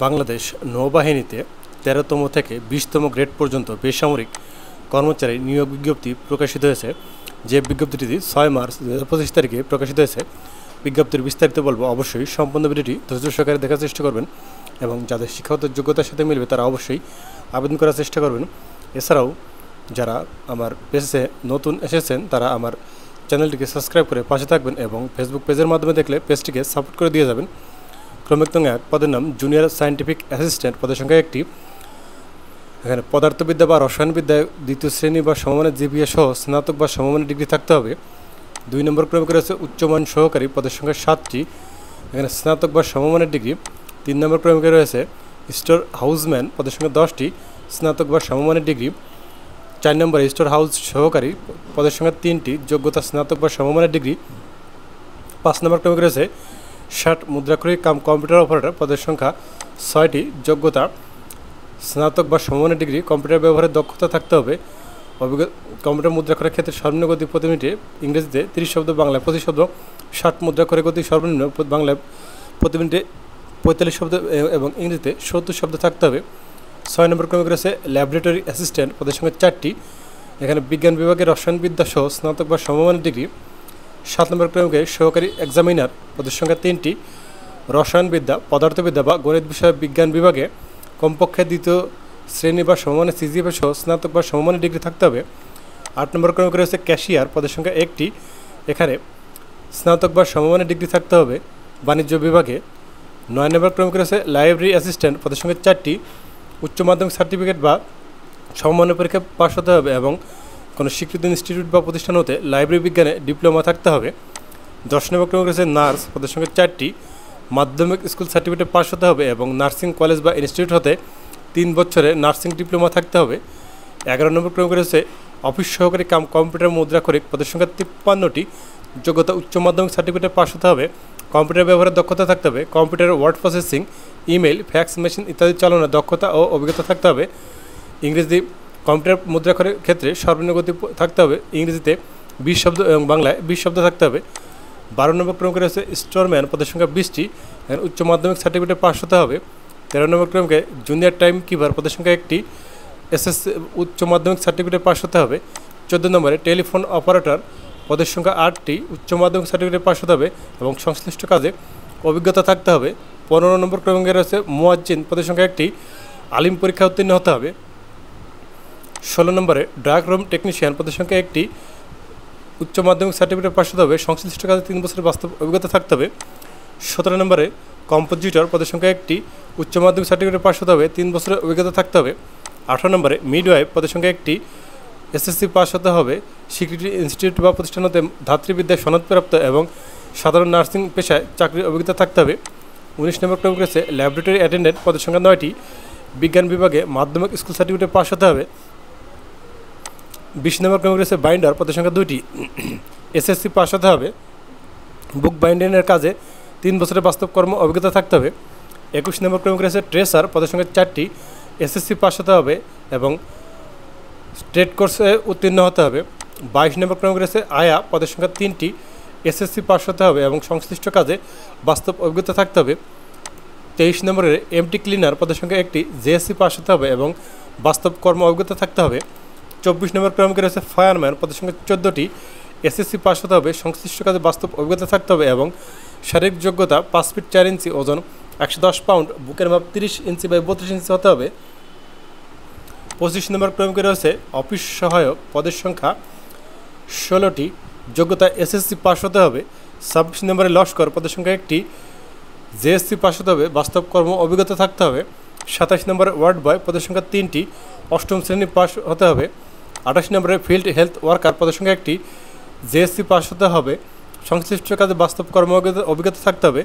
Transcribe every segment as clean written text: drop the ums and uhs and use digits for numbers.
বাংলাদেশ নৌবাহিনীতে ১৩তম থেকে ২০তম গ্রেড পর্যন্ত বেসামরিক কর্মচারী নিয়োগ বিজ্ঞপ্তি প্রকাশিত হয়েছে। যে বিজ্ঞপ্তিটি ৬ মার্চ ২০২৫ তারিখে প্রকাশিত হয়েছে। বিজ্ঞপ্তির বিস্তারিত বলবো, অবশ্যই সম্পূর্ণ ভিডিওটি ধৈর্য সহকারে দেখার চেষ্টা করবেন এবং যাদের শিক্ষাগত যোগ্যতার সাথে মিলবে তারা অবশ্যই আবেদন করার চেষ্টা করবেন। এছাড়াও যারা আমার পেজে নতুন এসেছেন তারা আমার চ্যানেলটিকে সাবস্ক্রাইব করে পাশে থাকবেন এবং ফেসবুক পেজের মাধ্যমে দেখলে পেজটিকে সাপোর্ট করে দিয়ে যাবেন। ক্রমিক নং ১ পদের নাম জুনিয়র সায়েন্টিফিক অ্যাসিস্ট্যান্ট, পদের সংখ্যা ১টি। এখানে পদার্থবিদ্যা বা রসায়নবিদ্যায় ২য় শ্রেণী বা সমমানের জিপিএ সহ স্নাতক বা সমমানের ডিগ্রি থাকতে হবে। ২ নম্বর ক্রমিক রয়েছে উচ্চমান সহকারী, পদের সংখ্যা ৭টি, এখানে স্নাতক বা সমমানের ডিগ্রি। ৩ নম্বর ক্রমিকে রয়েছে স্টোর হাউসম্যান, পদের সংখ্যা 10টি, স্নাতক বা সমমানের ডিগ্রি। ৪ নম্বরে স্টোর হাউস সহকারী, পদের সংখ্যা 3টি, যোগ্যতা স্নাতক বা সমমানের ডিগ্রি। ৫ নম্বর ক্রমিক রয়েছে ৬০ মুদ্রাক্ষরিক কাম কম্পিউটার অপারেটর, পদের সংখ্যা ৬টি, যোগ্যতা স্নাতক বা সমমানের ডিগ্রি। কম্পিউটার ব্যবহারের দক্ষতা থাকতে হবে। কম্পিউটার মুদ্রাক্ষরের ক্ষেত্রে সর্বনিম্ন গতি প্রতি মিনিটে ইংরেজিতে ৩০ শব্দ, বাংলায় ২৫ শব্দ। ৬০ মুদ্রাক্ষরের গতি সর্বনিম্ন বাংলায় প্রতি মিনিটে ৪৫ শব্দ এবং ইংরেজিতে ৭০ শব্দ থাকতে হবে। ৬ নম্বর ক্রমিক রয়েছে ল্যাবরেটরি অ্যাসিস্ট্যান্ট, পদের সংখ্যা 4টি, এখানে বিজ্ঞান বিভাগের রসায়নবিদ্যা সহ স্নাতক বা সমমানের ডিগ্রি। ৭ নম্বর ক্রমিকে সহকারী এক্সামিনার, পদের সংখ্যা 3টি, রসায়নবিদ্যা, পদার্থবিদ্যা বা গণিত বিষয় বিজ্ঞান বিভাগে কমপক্ষে ২য় শ্রেণী বা সমমানের সিজিপিএ সহ স্নাতক বা সমমানের ডিগ্রি থাকতে হবে। ৮ নম্বর ক্রমিকে রয়েছে ক্যাশিয়ার, পদের সংখ্যা 1টি, এখানে স্নাতক বা সমমানের ডিগ্রি থাকতে হবে বাণিজ্য বিভাগে। ৯ নম্বর ক্রমিকে রয়েছে লাইব্রেরি অ্যাসিস্ট্যান্ট, পদের সংখ্যা 4টি, উচ্চ মাধ্যমিক সার্টিফিকেট বা সমমানের পরীক্ষা পাস হতে হবে এবং কোনো স্বীকৃত ইনস্টিটিউট বা প্রতিষ্ঠান হতে লাইব্রেরি বিজ্ঞানে ডিপ্লোমা থাকতে হবে। ১০ নম্বর ক্রমিক রয়েছে নার্স, পদের সংখ্যা 4টি, মাধ্যমিক স্কুল সার্টিফিকেট পাস হতে হবে এবং নার্সিং কলেজ বা ইনস্টিটিউট হতে ৩ বছরের নার্সিং ডিপ্লোমা থাকতে হবে। ১১ নম্বর ক্রমিক রয়েছে অফিস সহকারী কাম কম্পিউটার মুদ্রাক্ষরিক, পদের সংখ্যা ৫৩টি, যোগ্যতা উচ্চ মাধ্যমিক সার্টিফিকেট পাস হতে হবে। কম্পিউটার ব্যবহারের দক্ষতা থাকতে হবে। Computer word processing, email, fax machine ইত্যাদি চালানোর দক্ষতা ও অভিজ্ঞতা থাকতে হবে। ইংরেজি কম্পিউটার মুদ্রাক্ষরের ক্ষেত্রে সর্বনিম্ন গতি থাকতে হবে, ইংরেজিতে ২০ শব্দ এবং বাংলায় ২০ শব্দ থাকতে হবে। ১২ নম্বর ক্রমিকে রয়েছে স্টোরম্যান, পদের সংখ্যা ২০টি, উচ্চ মাধ্যমিক সার্টিফিকেট পাস হতে হবে। ১৩ নম্বর ক্রমিকে জুনিয়র টাইম কিপার, পদের সংখ্যা 1টি, এসএসসি উচ্চ মাধ্যমিক সার্টিফিকেট পাস হতে হবে। ১৪ নম্বরে টেলিফোন অপারেটর, পদের সংখ্যা ৮টি, উচ্চ মাধ্যমিক সার্টিফিকেট পাস হতে হবে এবং সংশ্লিষ্ট কাজে অভিজ্ঞতা থাকতে হবে। ১৫ নম্বর ক্রমিকে রয়েছে মুয়াজ্জিন, পদের সংখ্যা 1টি, আলিম পরীক্ষা উত্তীর্ণ হতে হবে। ১৬ নম্বরে ড্রাগ রুম টেকনিশিয়ান, পদের সংখ্যা 1টি, উচ্চ মাধ্যমিক সার্টিফিকেট পাস হতে হবে, সংশ্লিষ্ট কাজে 3 বছরের বাস্তব অভিজ্ঞতা থাকতে হবে। ১৭ নম্বরে কম্পোজিটর, পদের সংখ্যা 1টি, উচ্চ মাধ্যমিক সার্টিফিকেট পাস হতে হবে, 3 বছরের অভিজ্ঞতা থাকতে হবে। ১৮ নম্বরে মিডওয়াইফ, পদের সংখ্যা 1টি, এসএসসি পাস হতে হবে, স্বীকৃত ইনস্টিটিউট বা প্রতিষ্ঠান হতে ধাত্রীবিদ্যায় সনদপ্রাপ্ত এবং সাধারণ নার্সিং পেশায় চাকরির অভিজ্ঞতা থাকতে হবে। ১৯ নম্বর ক্রমিক রয়েছে ল্যাবরেটরি অ্যাটেন্ডেন্ট, পদের সংখ্যা 9টি, বিজ্ঞান বিভাগে মাধ্যমিক স্কুল সার্টিফিকেট পাস হতে হবে। ২০ নম্বর ক্রমিক রয়েছে বাইন্ডার, পদের সংখ্যা 2টি, এসএসসি পাস হতে হবে, বুক বাইন্ডিংয়ের কাজে 3 বছরের বাস্তব কর্ম অভিজ্ঞতা থাকতে হবে। ২১ নম্বর ক্রমিক রয়েছে ট্রেসার, পদের সংখ্যা 4টি, এসএসসি পাস হতে হবে এবং স্টেট কোর্সে উত্তীর্ণ হতে হবে। ২২ নম্বর ক্রমিক রয়েছে আয়া, পদের সংখ্যা 3টি, এসএসসি পাস হতে হবে এবং সংশ্লিষ্ট কাজে বাস্তব অভিজ্ঞতা থাকতে হবে। ২৩ নম্বরের এমটি ক্লিনার, পদের সংখ্যা 1টি, জেএসসি পাস হতে হবে এবং বাস্তব কর্ম অভিজ্ঞতা থাকতে হবে। ২৪ নম্বর ক্রমিকে রয়েছে ফায়ারম্যান, পদের সংখ্যা 14টি, এসএসসি পাস হতে হবে, সংশ্লিষ্ট কাজে বাস্তব অভিজ্ঞতা থাকতে হবে এবং শারীরিক যোগ্যতা 5 ফিট 4 ইঞ্চি, ওজন 110 পাউন্ড, বুকের মাপ 30 ইঞ্চি বাই 32 ইঞ্চি হতে হবে। ২৫ নম্বর ক্রমিকে রয়েছে অফিস সহায়ক, পদের সংখ্যা 16টি, যোগ্যতা এসএসসি পাস হতে হবে। ২৬ নম্বরে লস্কর, পদের সংখ্যা 1টি, জেএসসি পাস হতে হবে, বাস্তব কর্ম অভিজ্ঞতা থাকতে হবে। ২৭ নম্বরে ওয়ার্ড বয়, পদের সংখ্যা 3টি, 8ম শ্রেণী পাস হতে হবে। ২৮ নম্বরে ফিল্ড হেলথ ওয়ার্কার, পদের সংখ্যা 1টি, জেএসসি পাস হতে হবে, সংশ্লিষ্ট কাজে বাস্তব কর্ম অভিজ্ঞতা থাকতে হবে।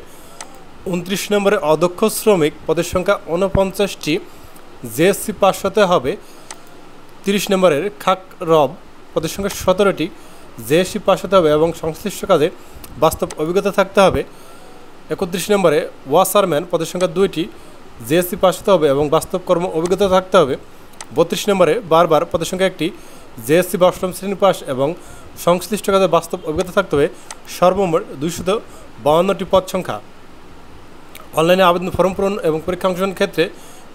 ২৯ নম্বরে অদক্ষ শ্রমিক, পদের সংখ্যা 49টি, জেএসসি পাস হতে হবে। ৩০ নম্বরের খাক রব, পদের সংখ্যা 17টি, জেএসসি পাস হতে হবে এবং সংশ্লিষ্ট কাজে বাস্তব অভিজ্ঞতা থাকতে হবে। ৩১ নম্বরে ওয়াসারম্যান, পদের সংখ্যা 2টি, জেএসসি পাস হতে হবে এবং বাস্তব কর্ম অভিজ্ঞতা থাকতে হবে। ৩২ নম্বরে বারবার, পদের সংখ্যা 1টি, জেএসসি বা 8ম শ্রেণী পাস এবং সংশ্লিষ্ট কাজে বাস্তব অভিজ্ঞতা থাকতে হবে। সর্বমোট 252টি পদ সংখ্যা। অনলাইনে আবেদন ফর্ম পূরণ এবং পরীক্ষা অংশগ্রহণের ক্ষেত্রে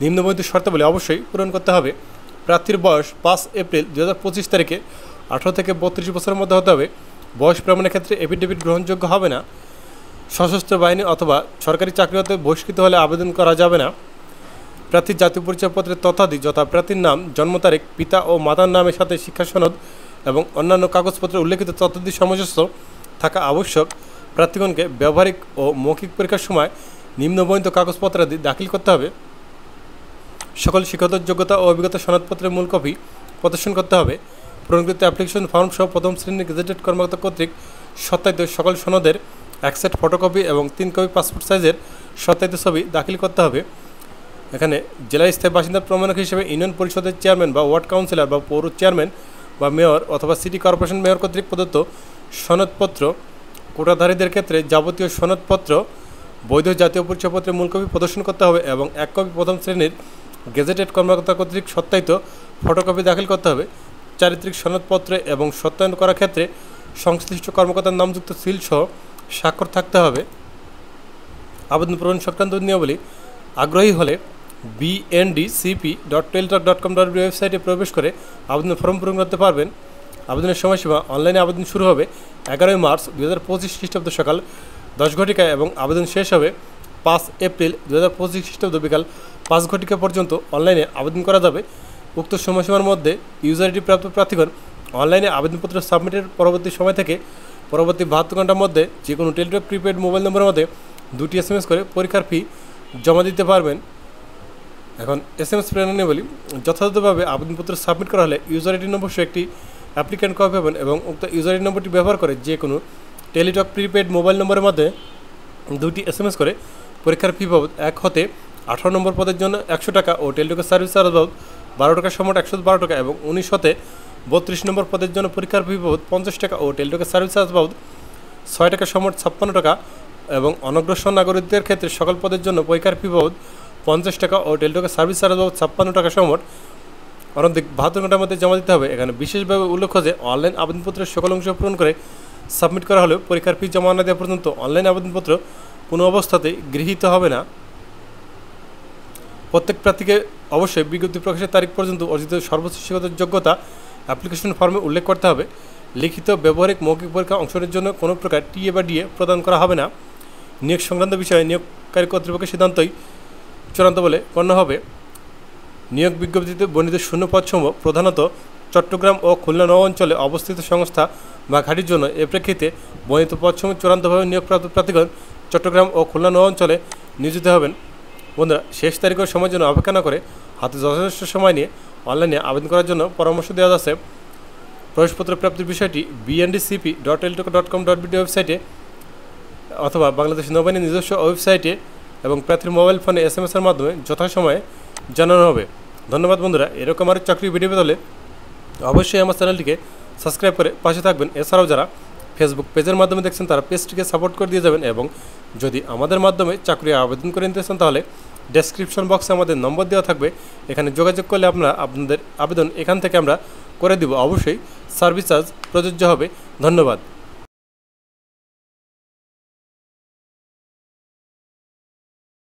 নিম্নবর্ণিত শর্তাবলী অবশ্যই পূরণ করতে হবে। প্রার্থীর বয়স 5 এপ্রিল 2025 তারিখে 18 থেকে 32 বছরের মধ্যে হতে হবে। বয়স প্রমাণের ক্ষেত্রে এফিডেভিট গ্রহণযোগ্য হবে না। সশস্ত্র বাহিনী অথবা সরকারি চাকরি হতে বহিষ্কৃত হলে আবেদন করা যাবে না। প্রার্থীর জাতীয় পরিচয়পত্রের তথ্যাদি যথা প্রার্থীর নাম, জন্ম তারিখ, পিতা ও মাতার নামের সাথে শিক্ষা সনদ এবং অন্যান্য কাগজপত্রে উল্লেখিত তথ্যাদি সামঞ্জস্য থাকা আবশ্যক। প্রার্থীগণকে ব্যবহারিক ও মৌখিক পরীক্ষার সময় নিম্নবর্ণিত কাগজপত্রাদি দাখিল করতে হবে। সকল শিক্ষাগত যোগ্যতা ও অভিজ্ঞতা সনদপত্রের মূল কপি প্রদর্শন করতে হবে। পূরণকৃত অ্যাপ্লিকেশন ফর্ম সহ প্রথম শ্রেণীর গেজেটেড কর্মকর্তা কর্তৃক সত্যায়িত সকল সনদের এক সেট ফটোকপি এবং 3 কপি পাসপোর্ট সাইজের সত্যায়িত ছবি দাখিল করতে হবে। এখানে জেলার স্থায়ী বাসিন্দা প্রমাণক হিসেবে ইউনিয়ন পরিষদের চেয়ারম্যান বা ওয়ার্ড কাউন্সিলর বা পৌর চেয়ারম্যান বা মেয়র অথবা সিটি কর্পোরেশন মেয়র কর্তৃক প্রদত্ত সনদপত্র, কোটাধারীদের ক্ষেত্রে যাবতীয় সনদপত্র, বৈধ জাতীয় পরিচয়পত্রের মূল কপি প্রদর্শন করতে হবে এবং 1 কপি প্রথম শ্রেণীর গেজেটেড কর্মকর্তা কর্তৃক সত্যায়িত ফটোকপি দাখিল করতে হবে। চারিত্রিক সনদপত্রে এবং সত্যায়ন করার ক্ষেত্রে সংশ্লিষ্ট কর্মকর্তার নামযুক্ত সিল সহ স্বাক্ষর থাকতে হবে। আবেদন পূরণ সংক্রান্ত নিয়মাবলী আগ্রহী হলে bndcp.tltalk.com ওয়েবসাইটে প্রবেশ করে আবেদন ফর্ম পূরণ করতে পারবেন। আবেদনের সময়সীমা অনলাইনে আবেদন শুরু হবে 11 মার্চ 2025 খ্রিস্টাব্দ সকাল 10 ঘটিকায় এবং আবেদন শেষ হবে 5 এপ্রিল 2025 খ্রিস্টাব্দ বিকাল 5 ঘটিকা পর্যন্ত অনলাইনে আবেদন করা যাবে। উক্ত সময়সীমার মধ্যে ইউজার আইডি প্রাপ্ত প্রার্থীগণ অনলাইনে আবেদনপত্র সাবমিটের পরবর্তী সময় থেকে পরবর্তী 72 ঘন্টার মধ্যে যে কোনো টেলিটক প্রিপেড মোবাইল নম্বরের মধ্যে 2টি SMS করে পরীক্ষার ফি জমা দিতে পারবেন। এখন SMS প্রেরণে বলি, যথাযথভাবে আবেদনপত্র সাবমিট করা হলে ইউজার আইডি নম্বর সহ একটি অ্যাপ্লিক্যান্ট কপি পাবেন এবং উক্ত ইউজার আইডি নম্বরটি ব্যবহার করে যে কোনো টেলিটক প্রিপেড মোবাইল নম্বরের মধ্যে 2টি SMS করে পরীক্ষার ফি বাবদ 1 হতে 18 নম্বর পদের জন্য 100 টাকা ও টেলিটকের সার্ভিস চার্জ বাবদ 12 টাকা সময় 112 টাকা এবং 19 হতে 32 নম্বর পদের জন্য পরীক্ষার ফি বাবদ 50 টাকা ও টেলিটকের সার্ভিস চার্জ বাবদ 6 টাকা সময় 56 টাকা এবং অনগ্রসর নাগরিকদের ক্ষেত্রে সকল পদের জন্য পরীক্ষার ফি বাবদ 50 টাকা ও টেলিটকের সার্ভিস চার্জ বাবদ 56 টাকা সময় অনধিক 72 ঘন্টার মধ্যে জমা দিতে হবে। এখানে বিশেষভাবে উল্লেখ্য যে অনলাইন আবেদনপত্রের সকল অংশ পূরণ করে সাবমিট করা হলেও পরীক্ষার ফি জমা না দেওয়া পর্যন্ত অনলাইন আবেদনপত্র কোনো অবস্থাতেই গৃহীত হবে না। প্রত্যেক প্রার্থীকে অবশ্যই বিজ্ঞপ্তি প্রকাশের তারিখ পর্যন্ত অর্জিত সর্বোচ্চ শিক্ষাগত যোগ্যতা অ্যাপ্লিকেশন ফর্মে উল্লেখ করতে হবে। লিখিত, ব্যবহারিক, মৌখিক পরীক্ষা অংশগ্রহণের জন্য কোনো প্রকার টিএ বা ডিএ প্রদান করা হবে না। নিয়োগ সংক্রান্ত বিষয়ে নিয়োগকারী কর্তৃপক্ষের সিদ্ধান্তই চূড়ান্ত বলে গণ্য হবে। নিয়োগ বিজ্ঞপ্তিতে বর্ণিত শূন্য পদসমূহ প্রধানত চট্টগ্রাম ও খুলনা নৌ অঞ্চলে অবস্থিত সংস্থা বা ঘাঁটির জন্য। এ প্রেক্ষিতে বর্ণিত পদসমূহ চূড়ান্তভাবে নিয়োগপ্রাপ্ত প্রার্থীগণ চট্টগ্রাম ও খুলনা নৌ অঞ্চলে নিয়োজিত হবেন। বন্ধুরা, শেষ তারিখের সময়ের জন্য অপেক্ষা না করে হাতে যথেষ্ট সময় নিয়ে অনলাইনে আবেদন করার জন্য পরামর্শ দেওয়া যাচ্ছে। প্রবেশপত্র প্রাপ্তির বিষয়টি bndcp.tltalk.com ওয়েবসাইটে অথবা বাংলাদেশ নৌবাহিনীর নিজস্ব ওয়েবসাইটে এবং প্রার্থীর মোবাইল ফোনে SMS-এর মাধ্যমে যথাসময়ে জানানো হবে। ধন্যবাদ বন্ধুরা। এরকম আরও চাকরি ভিডিও পেতে হলে অবশ্যই আমার চ্যানেলটিকে সাবস্ক্রাইব করে পাশে থাকবেন। এছাড়াও যারা ফেসবুক পেজের মাধ্যমে দেখছেন তারা পেজটিকে সাপোর্ট করে দিয়ে যাবেন এবং যদি আমাদের মাধ্যমে চাকরি আবেদন করে নিতে চান তাহলে ডেসক্রিপশন বক্সে আমাদের নম্বর দেওয়া থাকবে, এখানে যোগাযোগ করলে আপনাদের আবেদন এখান থেকে আমরা করে দিব। অবশ্যই সার্ভিস চার্জ প্রযোজ্য হবে। ধন্যবাদ।